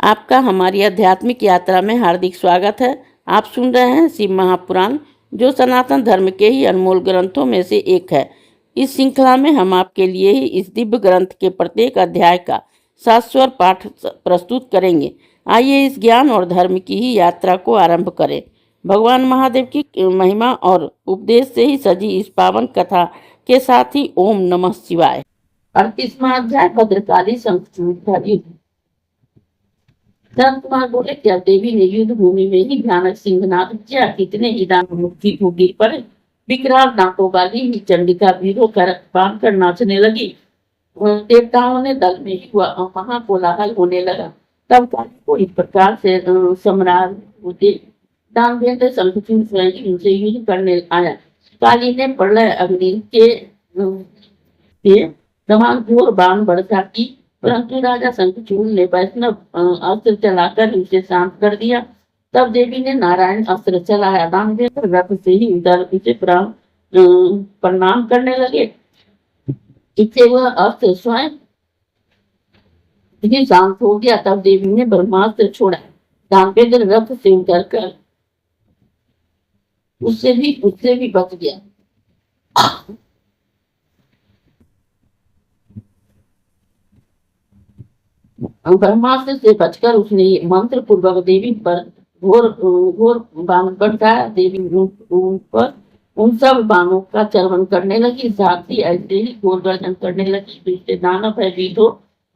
आपका हमारी आध्यात्मिक यात्रा में हार्दिक स्वागत है। आप सुन रहे हैं शिव महापुराण, जो सनातन धर्म के ही अनमोल ग्रंथों में से एक है। इस श्रृंखला में हम आपके लिए ही इस दिव्य ग्रंथ के प्रत्येक अध्याय का शाश्वत पाठ प्रस्तुत करेंगे। आइए इस ज्ञान और धर्म की ही यात्रा को आरंभ करें। भगवान महादेव की महिमा और उपदेश से ही सजी इस पावन कथा के साथ ही ओम नमः शिवाय। 38वां अध्याय भद्रकाली शंखचूड़ का युद्ध। धर्मकुमार बोले, क्या देवी ने युद्ध भूमि में ही भयानक सिंहनाद किया? कितने ही दानव मुक्ति को गिर पड़े। विकराल दांतों वाली ही चंडिका वीरों का रक्त बांध कर नाचने लगी। देवताओं ने दल में ही महाकोलाहल होने लगा। तब काली को इस प्रकार से सम्राट दानवेंद्र शंखचूड़ स्वयं उनसे युद्ध करने आया। काली ने प्रलय अग्नि के समान घोर बाण वर्षा की, परंतु राजा शंखचूड़ ने वैष्णव अस्त्र चलाकर उसे शांत कर दिया। तब देवी ने नारायण अस्त्र चलाया। दानवेंद्र रथ से ही उतर उसे प्रणाम करने लगे। इससे वह अस्त्र स्वयं ही शांत हो गया। तब देवी ने ब्रह्मास्त्र छोड़ा। दानवेंद्र रथ से उतर कर उससे भी बच गया। ब्रह्मास्त्र से बचकर उसने मंत्र पूर्वक देवी पर घोर घोर बाण बरसाया। देवी उन सब बाणों का चर्वण करने लगी। साथ ही ऐसे ही घोर गर्जन करने लगी, जिससे दानव भयभीत हो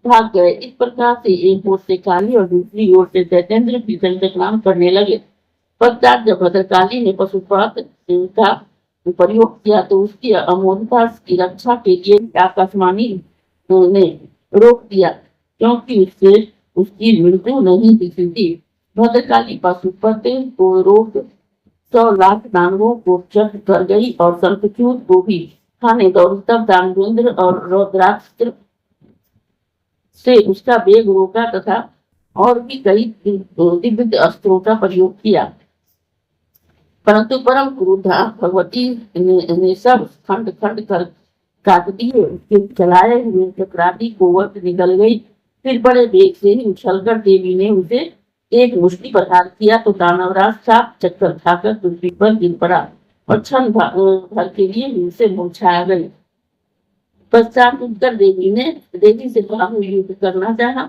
भाग गए। इस प्रकार से एक ओर से काली और दूसरी ओर से दैत्येंद्र की संग्राम करने लगे। पश्चात जब भद्रकाली ने पशुपात का प्रयोग किया तो उसकी अमोघता की रक्षा के लिए आकाशवाणी ने रोक दिया, क्योंकि उससे उसकी मृत्यु नहीं दिखी थी। भद्रकाली पशुपति को रोक 100 लाख दानवों को चट कर गई और शंखचूड़ को भी खाने दौड़ी। तब दानवेंद्र और रुद्रास्त्र से उसका वेग रोका तथा और भी कई दिव्य अस्त्रों का प्रयोग किया, परंतु परम क्रोधा भगवती ने सब खंड खंड कर काट दिए। उसके चलाए हुए चक्रादी कोवत निकल गई। फिर बड़े वेग से ही उछलकर देवी ने उसे एक मुष्टि प्रहार किया तो दानवराज सात चक्कर खाकर पृथ्वी पर गिर पड़ा और क्षण भर के लिए उनसे मूर्छा गई। पश्चात उत्तर देवी से बाहु युद्ध करना चाहा,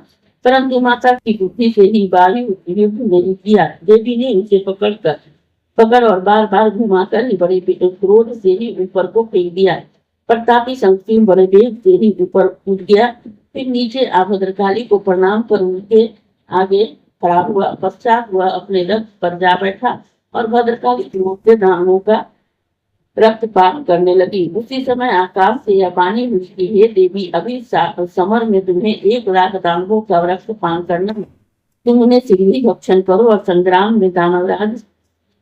परंतु माता की बुद्धि से ही बाहु युद्ध नहीं किया। देवी ने उसे पकड़ और बार बार घुमाकर ही बड़े क्रोध से ही ऊपर को फेंक दिया। प्रतापी शंखचूड़ बड़े वेग से ही ऊपर उठ गया। फिर नीचे आ भद्रकाली को प्रणाम कर उनके आगे खड़ा हुआ। पश्चात वह अपने रथ पर जा बैठा और भद्रकाली की ओर से दानवों का रक्तपात करने लगी। उसी समय आकाश से यह वाणी हुई कि हे देवी, अभी समर में तुम्हें 1 लाख दानवों का रक्तपान करना है। तुम उन्हें शीघ्र भक्षण करो और संग्राम में दानवराज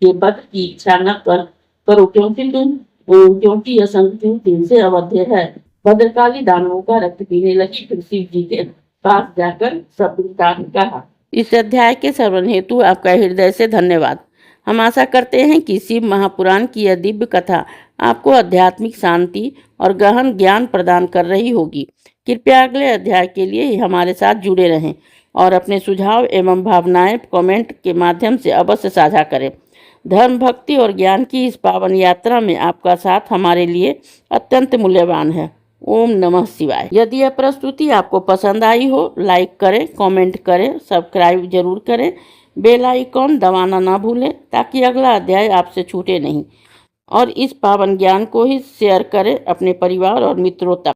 के वध की इच्छा न करो, क्योंकि यह शंखचूड़ तुमसे अवध्य है। भद्रकाली दानवों का रक्त पीने लगी। फिर शिव जी के पास जाकर सब वृत्तांत कहा। इस अध्याय के श्रवण हेतु आपका हृदय से धन्यवाद। हम आशा करते हैं कि शिव महापुराण की यह दिव्य कथा आपको आध्यात्मिक शांति और गहन ज्ञान प्रदान कर रही होगी। कृपया अगले अध्याय के लिए हमारे साथ जुड़े रहें और अपने सुझाव एवं भावनाएं कमेंट के माध्यम से अवश्य साझा करें। धर्म, भक्ति और ज्ञान की इस पावन यात्रा में आपका साथ हमारे लिए अत्यंत मूल्यवान है। ओम नमः शिवाय। यदि यह प्रस्तुति आपको पसंद आई हो, लाइक करें, कमेंट करें, सब्सक्राइब जरूर करें, बेल आइकॉन दबाना ना भूलें, ताकि अगला अध्याय आपसे छूटे नहीं। और इस पावन ज्ञान को ही शेयर करें अपने परिवार और मित्रों तक।